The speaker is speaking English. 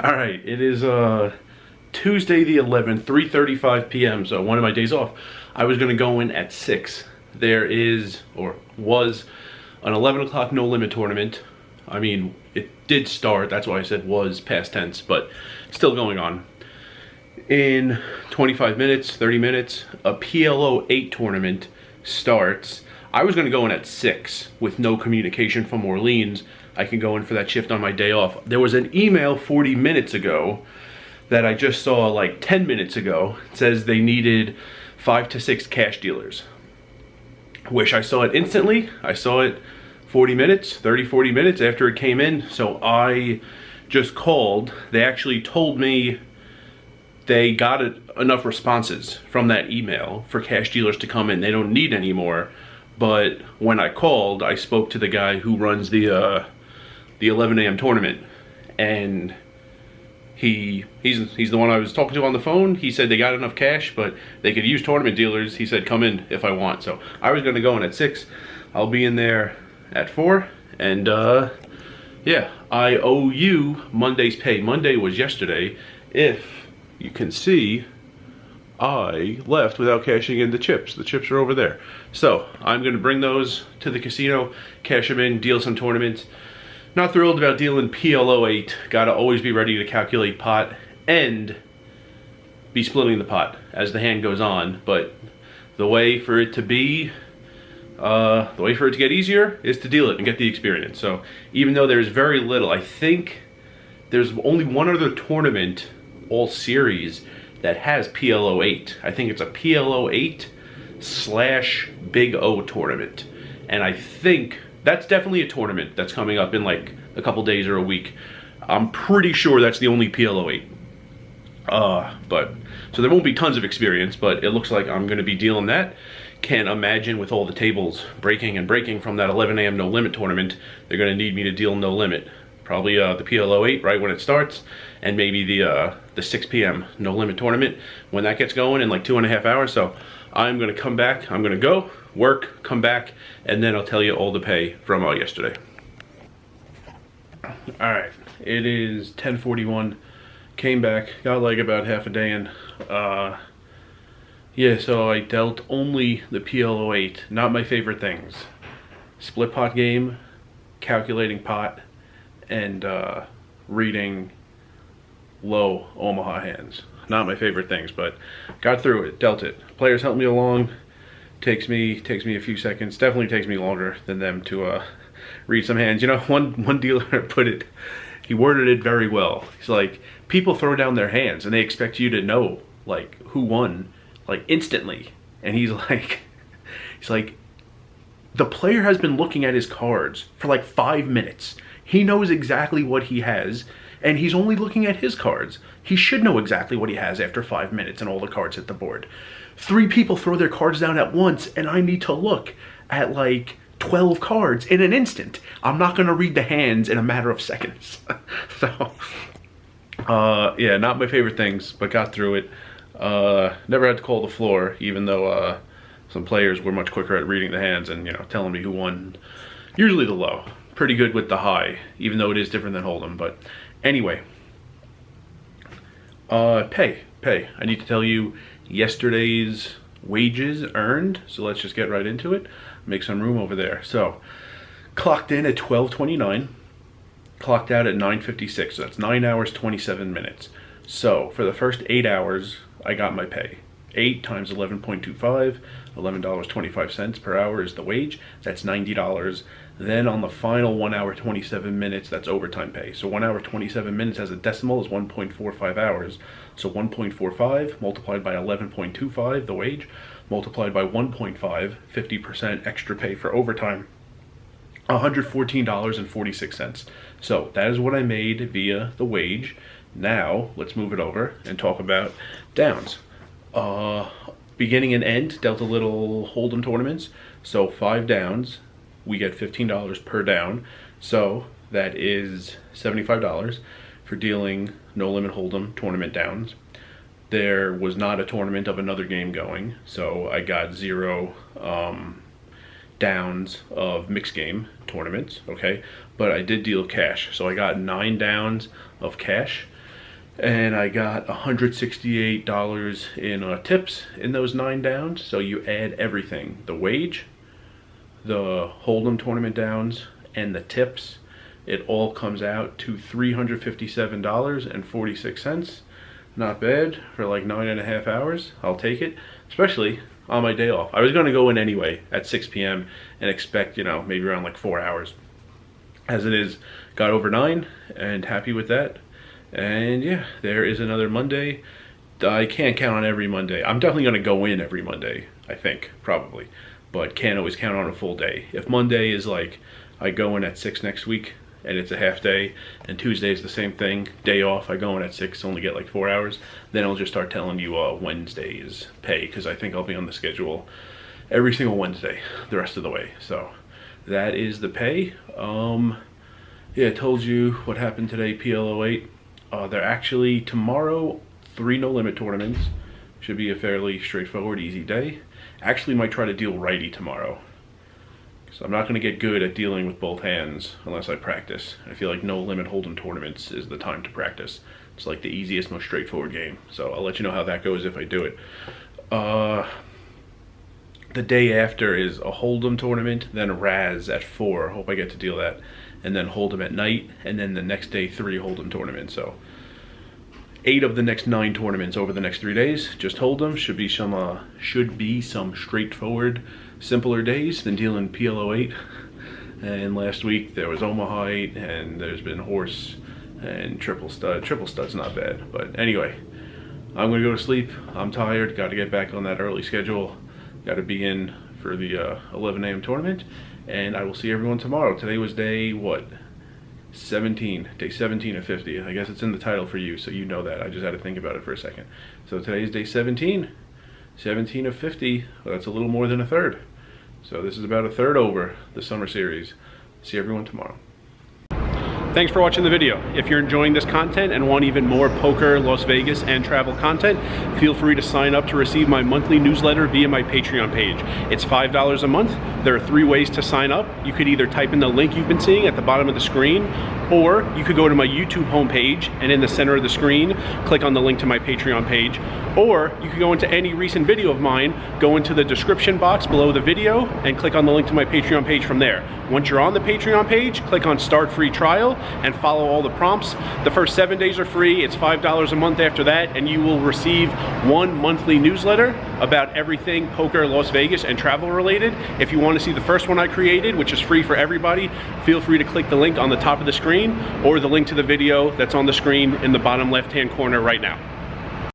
All right, it is Tuesday the 11th, 3:35 p.m. So one of my days off. I was going to go in at 6. There is, or was, an 11 o'clock no limit tournament. I mean, it did start. That's why I said was past tense, but still going on. In 25 minutes, 30 minutes, a PLO 8 tournament starts. I was going to go in at 6 with no communication from Orleans. I can go in for that shift on my day off. There was an email 40 minutes ago that I just saw like 10 minutes ago. It says they needed 5 to 6 cash dealers. Wish I saw it instantly. I saw it 40 minutes, 30, 40 minutes after it came in. So I just called. They actually told me they got enough responses from that email for cash dealers to come in. They don't need any more. But when I called, I spoke to the guy who runs the 11 a.m. tournament, and he's the one I was talking to on the phone. He said they got enough cash, but they could use tournament dealers. He said come in if I want. So I was gonna go in at 6. I'll be in there at 4, and yeah, I owe you Monday's pay. Monday was yesterday. If you can see, I left without cashing in the chips. The chips are over there. So I'm gonna bring those to the casino, cash them in, deal some tournaments. Not thrilled about dealing PLO 8. Gotta always be ready to calculate pot and be splitting the pot as the hand goes on. But the way for it to be, the way for it to get easier is to deal it and get the experience. So even though there's very little, I think there's only one other tournament all series that has PLO 8. I think it's a PLO 8 / Big O tournament. And I think that's definitely a tournament that's coming up in like a couple days or a week. I'm pretty sure that's the only PLO 8. But so there won't be tons of experience, but it looks like I'm going to be dealing that. Can't imagine with all the tables breaking and breaking from that 11 a.m. no limit tournament, they're going to need me to deal no limit. Probably the PLO 8 right when it starts, and maybe the 6 p.m. no limit tournament when that gets going in like 2.5 hours. So I'm going to come back. I'm going to go work, come back, and then I'll tell you all the pay from yesterday. All right, it is 10:41. Came back, got like about half a day in. Yeah, so I dealt only the PLO 8. Not my favorite things. Split pot game, calculating pot, and reading low Omaha hands. Not my favorite things, but got through it, dealt it. Players helped me along. Takes me a few seconds. Definitely takes me longer than them to read some hands. You know, one dealer put it, he worded it very well. He's like, people throw down their hands and they expect you to know like who won like instantly. And he's like, the player has been looking at his cards for like 5 minutes. He knows exactly what he has, and he's only looking at his cards. He should know exactly what he has after 5 minutes and all the cards hit the board. 3 people throw their cards down at once, and I need to look at like 12 cards in an instant. I'm not going to read the hands in a matter of seconds. So, yeah, not my favorite things, but got through it. Never had to call the floor, even though some players were much quicker at reading the hands and, you know, telling me who won. Usually the low. Pretty good with the high, even though it is different than Hold'em. But anyway, pay. I need to tell you yesterday's wages earned. So let's just get right into it. Make some room over there. So clocked in at 12:29, clocked out at 9:56. So that's 9 hours 27 minutes. So for the first 8 hours, I got my pay. 8 times 11.25, $11.25 per hour is the wage. That's $90. Then on the final 1 hour 27 minutes, that's overtime pay. So 1 hour 27 minutes as a decimal is 1.45 hours. So 1.45 multiplied by 11.25, the wage, multiplied by 1.5, 50% extra pay for overtime, $114.46. So that is what I made via the wage. Now let's move it over and talk about downs. Beginning and end, dealt a little Hold'em tournaments. So 5 downs, we get $15 per down. So that is $75 for dealing no limit Hold'em tournament downs. There was not a tournament of another game going, so I got 0 downs of mixed game tournaments, okay? But I did deal cash, so I got 9 downs of cash. And I got $168 in tips in those 9 downs. So you add everything, the wage, the Hold'em tournament downs, and the tips. It all comes out to $357.46. Not bad for like 9.5 hours. I'll take it, especially on my day off. I was gonna go in anyway at 6 p.m. and expect, you know, maybe around like 4 hours. As it is, got over 9 and happy with that. And yeah, there is another Monday. I can't count on every Monday. I'm definitely gonna go in every Monday, I think, probably. But can't always count on a full day. If Monday is like, I go in at 6 next week, and it's a half day, and Tuesday is the same thing, day off, I go in at 6, only get like 4 hours, then I'll just start telling you Wednesday's pay, because I think I'll be on the schedule every single Wednesday the rest of the way. So that is the pay. Yeah, I told you what happened today, PLO8. They're actually tomorrow 3 no limit tournaments. Should be a fairly straightforward, easy day. Actually might try to deal righty tomorrow. So I'm not going to get good at dealing with both hands unless I practice. I feel like no limit Hold'em tournaments is the time to practice. It's like the easiest, most straightforward game. So I'll let you know how that goes if I do it. The day after is a Hold'em tournament, then a Raz at 4. Hope I get to deal that. And then Hold'em at night, and then the next day 3 Hold'em tournaments. So 8 of the next 9 tournaments over the next 3 days. Just Hold'em. Should be some straightforward, simpler days than dealing PLO8. And last week there was Omaha 8, and there's been horse and triple stud. Triple stud's not bad, but anyway, I'm gonna go to sleep. I'm tired. Got to get back on that early schedule. Got to be in for the 11 a.m. tournament, and I will see everyone tomorrow. Today was day what? 17, day 17 of 50. I guess it's in the title for you, so you know that. I just had to think about it for a second. So today's day 17 of 50. Well, that's a little more than a third. So this is about a third over the summer series. See everyone tomorrow. Thanks for watching the video. If you're enjoying this content and want even more poker, Las Vegas, and travel content, feel free to sign up to receive my monthly newsletter via my Patreon page. It's $5 a month. There are 3 ways to sign up. You could either type in the link you've been seeing at the bottom of the screen, or you could go to my YouTube homepage and in the center of the screen, click on the link to my Patreon page, or you could go into any recent video of mine, go into the description box below the video, and click on the link to my Patreon page from there. Once you're on the Patreon page, click on Start Free Trial and follow all the prompts. The first 7 days are free. It's $5 a month after that, and you will receive 1 monthly newsletter about everything poker, Las Vegas, and travel related. If you want to see the first one I created, which is free for everybody, feel free to click the link on the top of the screen or the link to the video that's on the screen in the bottom left-hand corner right now.